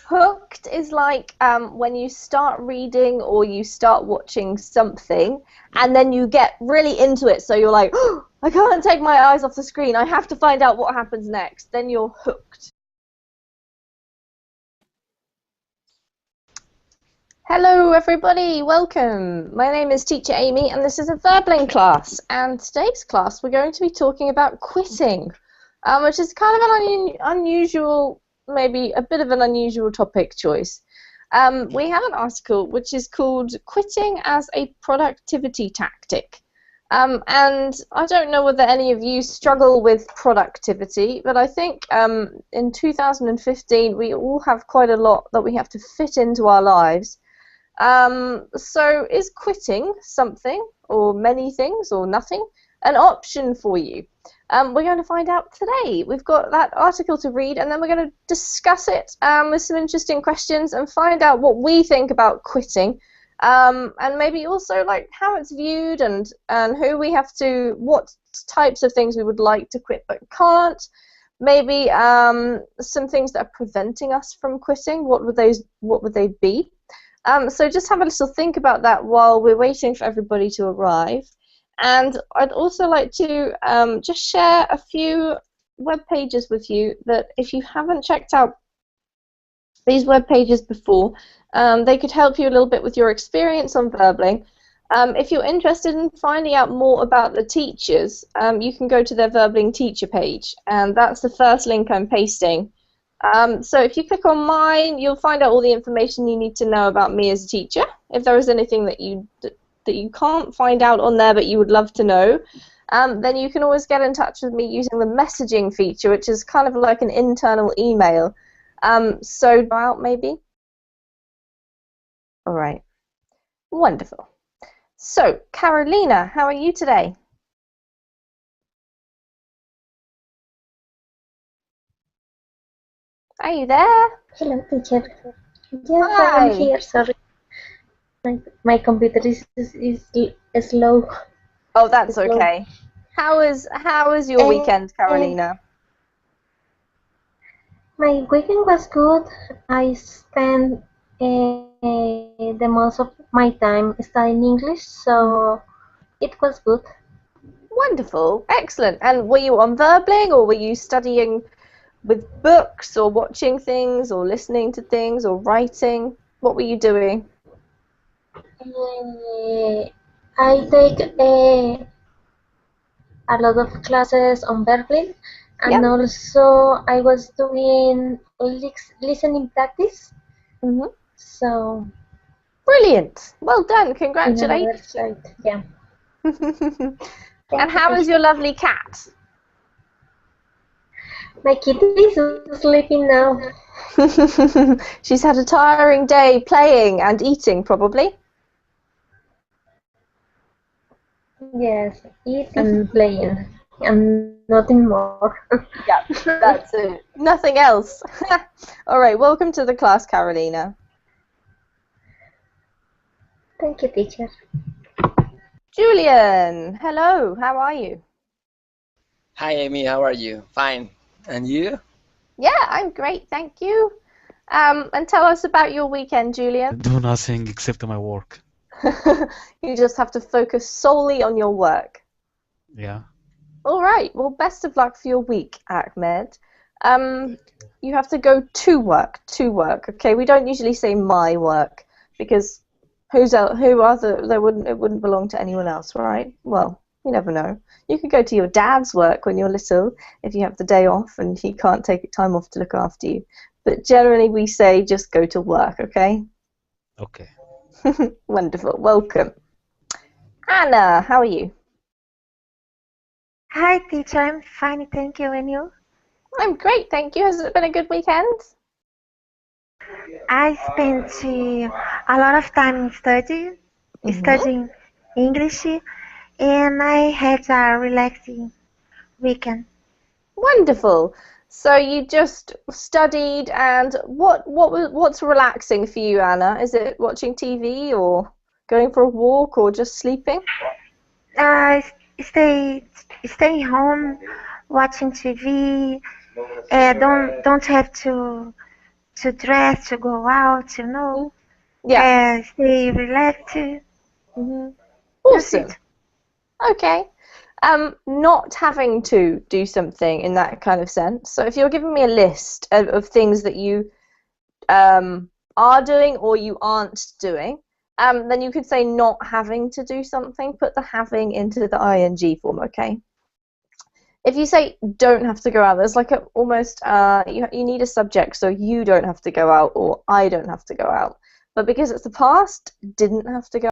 Hooked is like when you start reading or you start watching something, and then you get really into it. So you're like, oh, I can't take my eyes off the screen. I have to find out what happens next. Then you're hooked. Hello everybody, welcome. My name is Teacher Amy and this is a Verbling class, and today's class we're going to be talking about quitting, which is kind of an unusual, maybe a bit of an unusual topic choice. We have an article which is called Quitting as a Productivity Tactic. And I don't know whether any of you struggle with productivity, but I think in 2015 we all have quite a lot that we have to fit into our lives. So is quitting something, or many things, or nothing, an option for you? We're going to find out today. We've got that article to read, and then we're going to discuss it with some interesting questions and find out what we think about quitting, and maybe also like how it's viewed and who we have to, what types of things we would like to quit but can't. Maybe some things that are preventing us from quitting. What would they be? So just have a little think about that while we're waiting for everybody to arrive. And I'd also like to just share a few web pages with you that if you haven't checked out these web pages before, they could help you a little bit with your experience on Verbling. If you're interested in finding out more about the teachers, you can go to their Verbling teacher page, and that's the first link I'm pasting. So if you click on mine, you'll find out all the information you need to know about me as a teacher. If there is anything that you can't find out on there but you would love to know, then you can always get in touch with me using the messaging feature, which is kind of like an internal email. So out maybe. All right. Wonderful. So, Carolina, how are you today? Are you there? Hello, teacher. Yes, I Hi. am here. Sorry, my computer is slow. Oh, that's Slow. okay. How was your weekend, Carolina? My weekend was good. I spent the most of my time studying English, so it was good. Wonderful, excellent. And were you on Verbling, or were you studying with books, or watching things, or listening to things, or writing? What were you doing? I take a lot of classes on Berkeley, and Yep. also I was doing listening practice. Mm-hmm. So Brilliant. Well done. in Congratulations. another side, yeah. And how is your lovely cat? My kitty is sleeping now. She's had a tiring day playing and eating, probably. Yes, eat and playing, and nothing more. Yeah, that's it. Nothing else. All right, welcome to the class, Carolina. Thank you, teacher. Julian, hello, how are you? Hi, Amy. How are you? Fine. And you? Yeah, I'm great, thank you. And tell us about your weekend, Julian. Do nothing except my work. You just have to focus solely on your work. Yeah. All right, well, best of luck for your week, Ahmed. You have to go to work, okay? We don't usually say my work, because it wouldn't belong to anyone else, right? Well, you never know. You could go to your dad's work when you're little, if you have the day off and he can't take time off to look after you. But generally we say just go to work, okay? Okay. Wonderful, welcome. Anna, how are you? Hi, teacher. I'm fine, thank you. And you? I'm great, thank you. Has it been a good weekend? I spent a lot of time studying English, and I had a relaxing weekend. Wonderful. So you just studied, and what's relaxing for you, Anna? Is it watching TV or going for a walk or just sleeping? I stay home, watching TV. Don't have to dress to go out. Yeah. Stay relaxed. That's Awesome. it. Okay. Not having to do something in that kind of sense. So if you're giving me a list of things that you are doing or you aren't doing, then you could say not having to do something. Put the having into the ing form, okay? If you say don't have to go out, there's like a almost you need a subject, so you don't have to go out or I don't have to go out. But because it's the past, didn't have to go